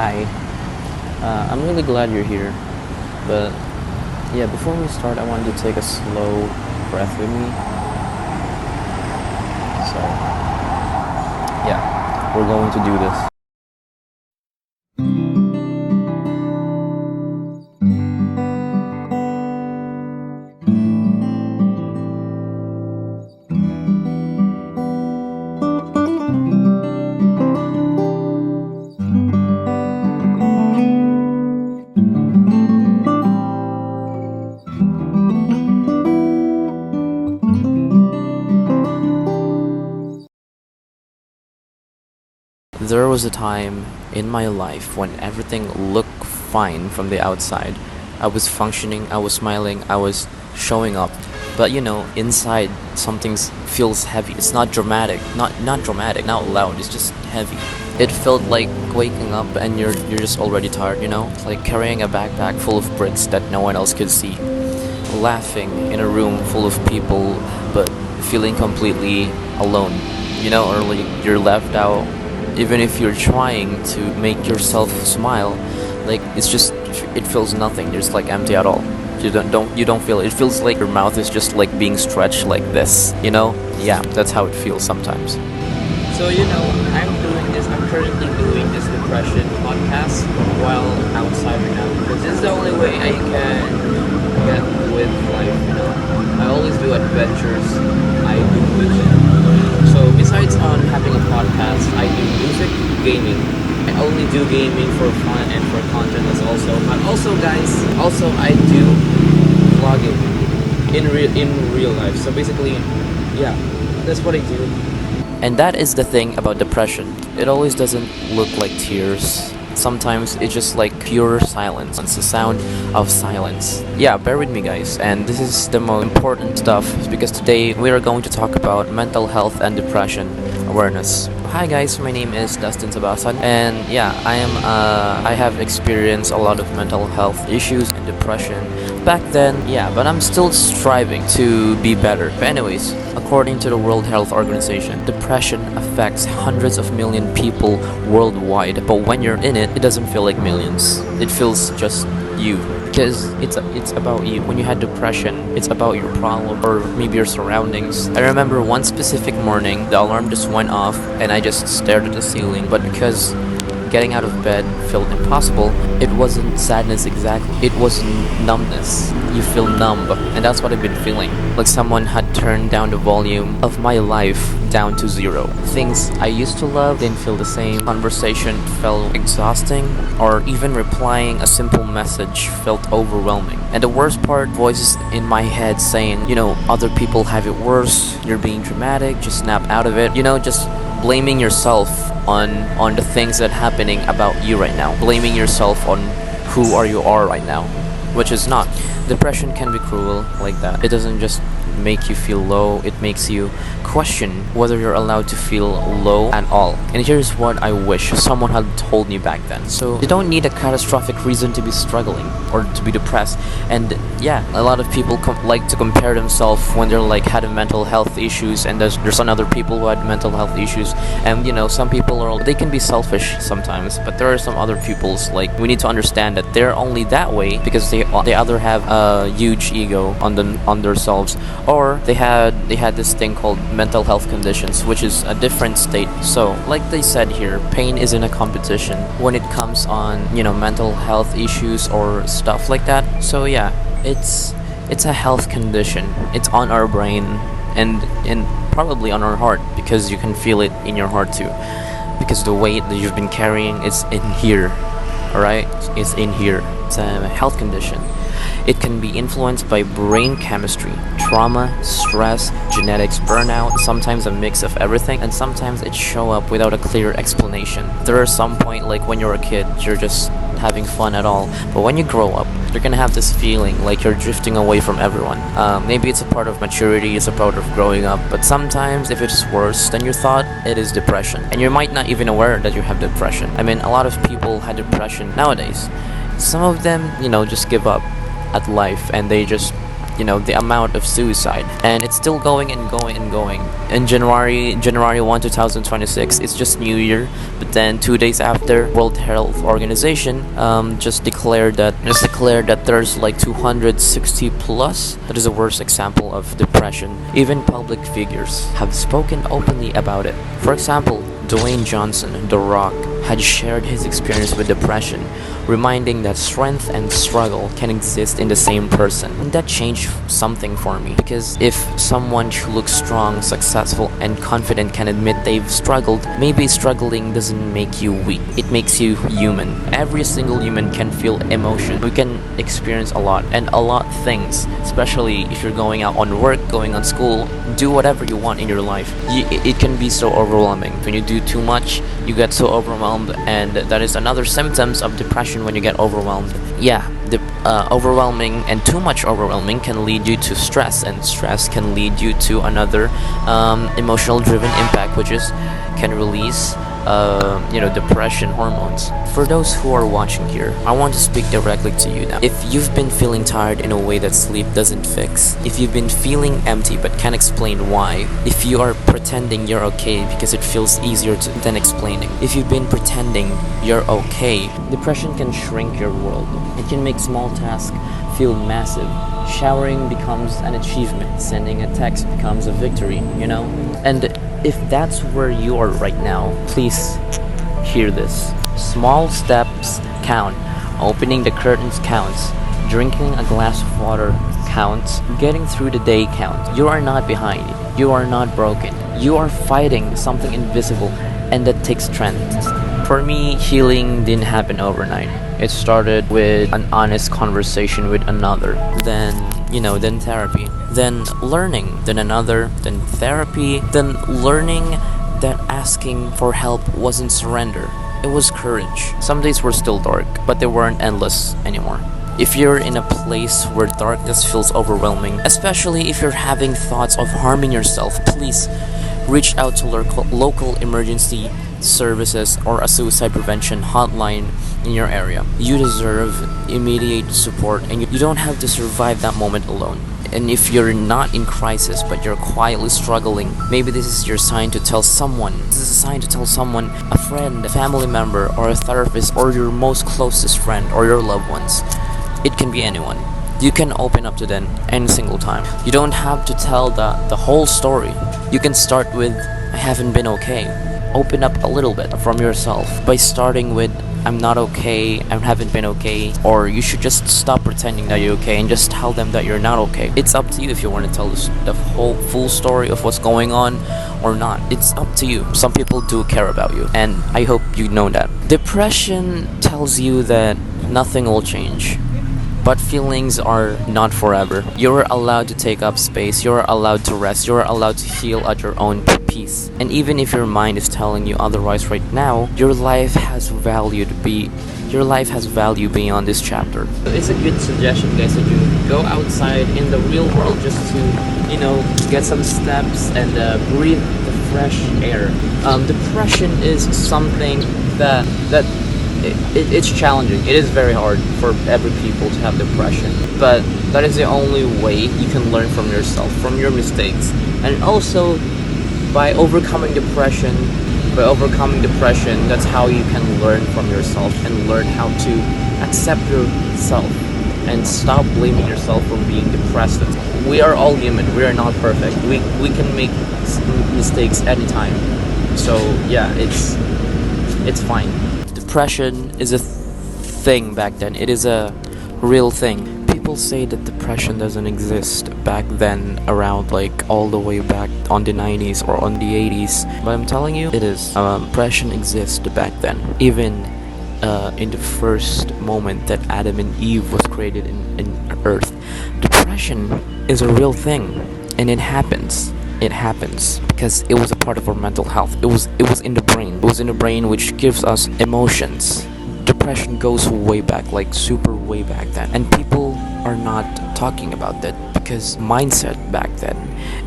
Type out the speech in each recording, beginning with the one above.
Hi. I'm really glad you're here. But yeah, before we start, I wanted to take a slow breath with me. So yeah, we're going to do this. There was a time in my life when everything looked fine from the outside. I was functioning, I was smiling, I was showing up. But inside something feels heavy. It's not dramatic, not dramatic, not loud. It's just heavy. It felt like waking up and you're just already tired. It's like carrying a backpack full of bricks that no one else could see. Laughing in a room full of people, but feeling completely alone. Or like you're left out even if you're trying to make yourself smile. Like it feels nothing. There's like empty at all. You don't feel it. It feels like your mouth is just like being stretched like this. Yeah, that's how it feels sometimes. So I'm currently doing this depression podcast while outside right now because this is the only way I can get with life. I always do adventures. I do music. So besides on having a podcast, I do music, gaming. I only do gaming for fun and for content as also. But also guys, I do vlogging in real life. So basically, yeah, that's what I do. And that is the thing about depression. It always doesn't look like tears. Sometimes it's just like pure silence. It's the sound of silence. Yeah, bear with me guys. And this is the most important stuff because today we are going to talk about mental health and depression awareness. Hi guys, my name is Dustin Sabasan, and yeah, I have experienced a lot of mental health issues and depression back then. Yeah, but I'm still striving to be better. But anyways, according to the World Health Organization, depression affects hundreds of million people worldwide. But when you're in it doesn't feel like millions. It feels just you. Because it's about you. When you had depression, it's about your problem or maybe your surroundings. I remember one specific morning, the alarm just went off and I just stared at the ceiling. But because getting out of bed felt impossible, it wasn't sadness exactly. It was numbness. You feel numb, and that's what I've been feeling. Like someone had turned down the volume of my life down to zero. Things I used to love didn't feel the same. Conversation felt exhausting, or even replying a simple message felt overwhelming. And the worst part, voices in my head saying, other people have it worse, you're being dramatic, just snap out of it. Just blaming yourself on the things that happening about you right now. Blaming yourself on who you are right now, which is not. Depression can be cruel like that. It doesn't just make you feel low, it makes you question whether you're allowed to feel low at all. And here's what I wish someone had told me back then. So you don't need a catastrophic reason to be struggling or to be depressed. And yeah, a lot of people like to compare themselves when they're like had mental health issues, and there's some other people who had mental health issues. And some people they can be selfish sometimes, but there are some other people's like we need to understand that they're only that way because they either have a huge ego on themselves, or they had this thing called mental health conditions, which is a different state. So like they said here, pain isn't a competition when it comes on mental health issues or stuff like that. So yeah, it's a health condition. It's on our brain and probably on our heart, because you can feel it in your heart too, because the weight that you've been carrying is in here. Alright, it's in here. It's a health condition. It can be influenced by brain chemistry, trauma, stress, genetics, burnout, sometimes a mix of everything, and sometimes it show up without a clear explanation. There are some point, like when you're a kid, you're just having fun at all, but when you grow up, you're gonna have this feeling like you're drifting away from everyone. Maybe it's a part of maturity, it's a part of growing up, but sometimes if it's worse than you thought, it is depression. And you might not even aware that you have depression. I mean, a lot of people had depression nowadays. Some of them, just give up at life and they just the amount of suicide, and it's still going and going and going. In January 1, 2026, it's just New Year, but then 2 days after, World Health Organization just declared that there's like 260 plus. That is the worst example of depression. Even public figures have spoken openly about it. For example, Dwayne Johnson, The Rock, had shared his experience with depression, reminding that strength and struggle can exist in the same person. And that changed something for me, because if someone who looks strong, successful, and confident can admit they've struggled, maybe struggling doesn't make you weak. It makes you human. Every single human can feel emotion. We can experience a lot, and a lot things, especially if you're going out on work, going on school, do whatever you want in your life. It can be so overwhelming. When you do too much, you get so overwhelmed, and that is another symptoms of depression when you get overwhelmed. Yeah, the overwhelming and too much overwhelming can lead you to stress, and stress can lead you to another emotional driven impact, which is can release depression hormones. For those who are watching here, I want to speak directly to you now. If you've been feeling tired in a way that sleep doesn't fix, if you've been feeling empty but can't explain why, if you are pretending you're okay because it feels easier than explaining, if you've been pretending you're okay, depression can shrink your world. It can make small tasks feel massive. Showering becomes an achievement. Sending a text becomes a victory, And if that's where you are right now, please hear this. Small steps count. Opening the curtains counts. Drinking a glass of water counts. Getting through the day counts. You are not behind. You are not broken. You are fighting something invisible, and that takes strength. For me, healing didn't happen overnight. It started with an honest conversation with another, then therapy, then learning, then another, then therapy, then learning that asking for help wasn't surrender. It was courage. Some days were still dark, but they weren't endless anymore. If you're in a place where darkness feels overwhelming, especially if you're having thoughts of harming yourself, please reach out to local emergency services or a suicide prevention hotline in your area. You deserve immediate support, and you don't have to survive that moment alone. And if you're not in crisis but you're quietly struggling, maybe this is your sign to tell someone. This is a sign to tell someone, a friend, a family member, or a therapist, or your most closest friend, or your loved ones. It can be anyone. You can open up to them any single time. You don't have to tell the whole story. You can start with, I haven't been okay. Open up a little bit from yourself by starting with, I'm not okay, I haven't been okay, or you should just stop pretending that you're okay and just tell them that you're not okay. It's up to you if you want to tell the whole full story of what's going on or not. It's up to you. Some people do care about you, and I hope you know that. Depression tells you that nothing will change. But feelings are not forever. You're allowed to take up space. You're allowed to rest. You're allowed to heal at your own peace. And even if your mind is telling you otherwise right now, your life has value beyond this chapter. It's a good suggestion, guys, that you go outside in the real world just to, get some steps and breathe the fresh air. Depression is something that it's challenging. It is very hard for every people to have depression, but that is the only way you can learn from yourself, from your mistakes. And also, by overcoming depression, that's how you can learn from yourself and learn how to accept yourself and stop blaming yourself for being depressed. We are all human. We are not perfect. We can make mistakes anytime. So yeah, it's fine. Depression is a thing back then. It is a real thing. People say that depression doesn't exist back then, around all the way back on the 90s or on the 80s. But I'm telling you, it is. Depression exists back then. Even in the first moment that Adam and Eve was created in Earth. Depression is a real thing, and it happens. It happens because it was a part of our mental health. It was in the brain. It was in the brain, which gives us emotions. Depression goes way back, super way back then. And people are not talking about that because mindset back then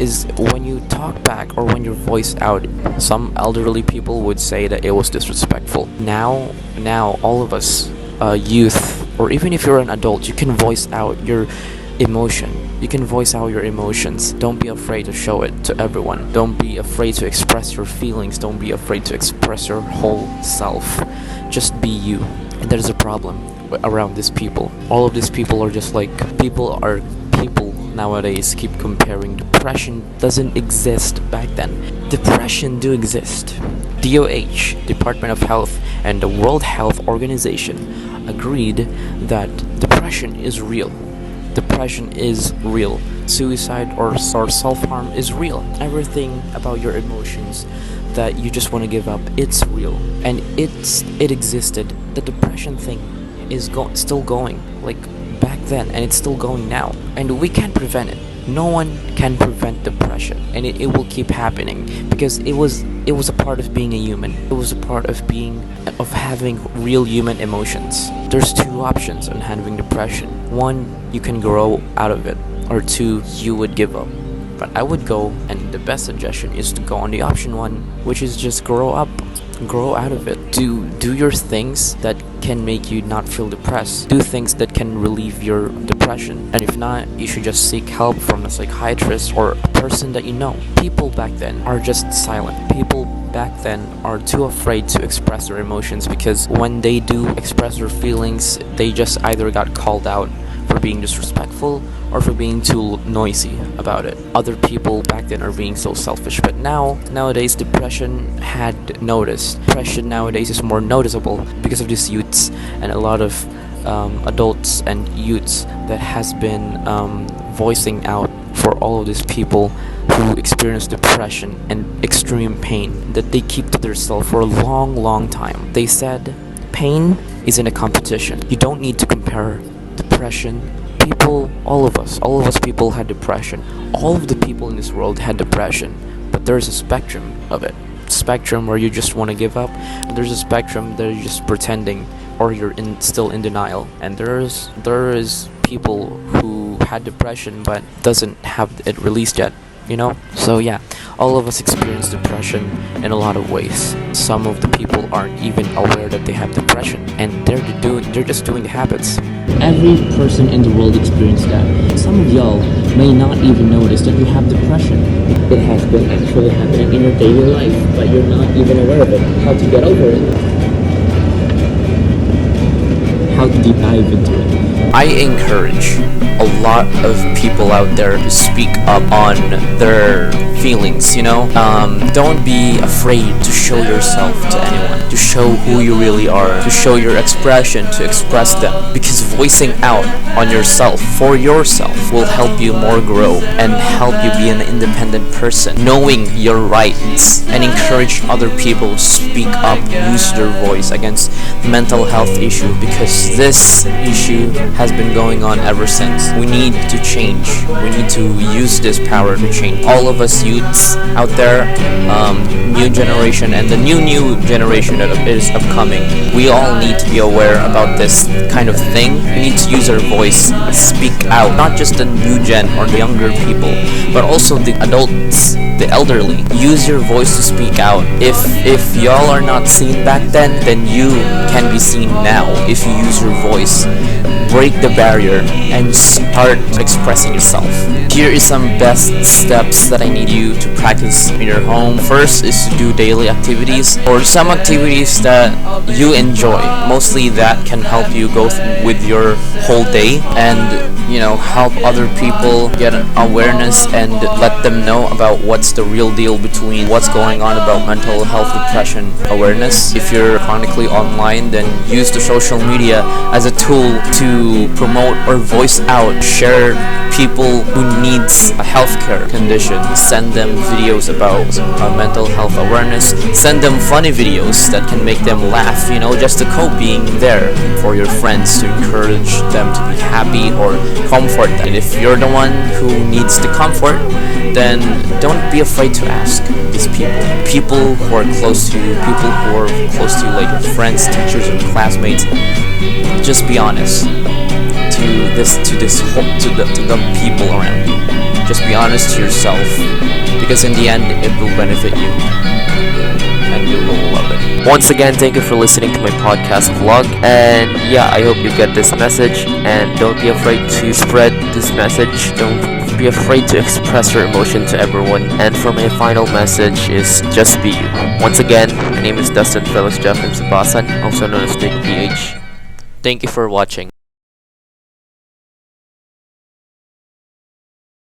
is when you talk back or when you voice out, some elderly people would say that it was disrespectful. Now all of us, youth, or even if you're an adult, you can voice out your emotion. You can voice out your emotions. Don't be afraid to show it to everyone. Don't be afraid to express your feelings. Don't be afraid to express your whole self. Just be you. And there's a problem around these people. All of these people are just like people nowadays keep comparing. Depression doesn't exist back then. Depression do exist. DOH, Department of Health, and the World Health Organization agreed that depression is real. Depression is real. Suicide or self-harm is real. Everything about your emotions that you just want to give up, it's real. And it existed. The depression thing is still going, like back then, and it's still going now. And we can't prevent it. No one can prevent depression, and it will keep happening because it was a part of being a human. It was a part of having real human emotions. There's two options on handling depression. One, you can grow out of it, or two, you would give up. But I would go, and the best suggestion is to go on the option one, which is just grow up. Grow out of it. Do your things that can make you not feel depressed. Do things that can relieve your depression. And if not, you should just seek help from a psychiatrist or a person that you know. People back then are just silent. People back then are too afraid to express their emotions because when they do express their feelings, they just either got called out for being disrespectful or for being too noisy about it. Other people back then are being so selfish, but nowadays depression had noticed. Depression nowadays is more noticeable because of these youths and a lot of adults and youths that has been voicing out for all of these people who experience depression and extreme pain that they keep to themselves for a long time. They said pain isn't a competition. You don't need to compare depression. All of us people had depression. All of the people in this world had depression, but there's a spectrum of it. Spectrum where you just want to give up. There's a spectrum that you're just pretending or you're still in denial. And there is people who had depression but doesn't have it released yet. So yeah, all of us experience depression in a lot of ways. Some of the people aren't even aware that they have depression, and they're just doing the habits. Every person in the world experiences that. Some of y'all may not even notice that you have depression. It has been actually happening in your daily life, but you're not even aware of it. How to get over it? How to deep dive into it? I encourage a lot of people out there to speak up on their feelings, don't be afraid to show yourself to anyone, to show who you really are, to show your expression, to express them, because voicing out on yourself, for yourself, will help you more grow and help you be an independent person, knowing your rights, and encourage other people to speak up, use their voice against mental health issue, because this issue has been going on ever since. We need to change. We need to use this power to change. All of us youths out there, new generation and the new generation that is upcoming, we all need to be aware about this kind of thing. We need to use our voice, speak out, not just the new gen or the younger people, but also the adults, the elderly. Use your voice to speak out. If y'all are not seen back then you can be seen now if you use your voice. Break the barrier and start expressing yourself. Here is some best steps that I need you to practice in your home. First is to do daily activities or some activities that you enjoy. Mostly that can help you go with your whole day and help other people get an awareness and let them know about what's the real deal between what's going on about mental health, depression awareness. If you're chronically online, then use the social media as a tool to promote or voice out, share people who needs a healthcare condition, send them videos about mental health awareness, send them funny videos that can make them laugh, just to cope, being there for your friends to encourage them to be happy or comfort them. And if you're the one who needs the comfort, then don't be afraid to ask these people who are close to you, people who are close to you, like your friends, teachers, and classmates. Just be honest to the people around you. Just be honest to yourself, because in the end it will benefit you. and you will love it. Once again, thank you for listening to my podcast vlog, and yeah, I hope you get this message, and don't be afraid to spread this message. Don't be afraid to express your emotion to everyone. And for my final message is just be you. Once again, my name is Dustin Felix Jeffrey Sabasan, also known as Dick PH. Thank you for watching.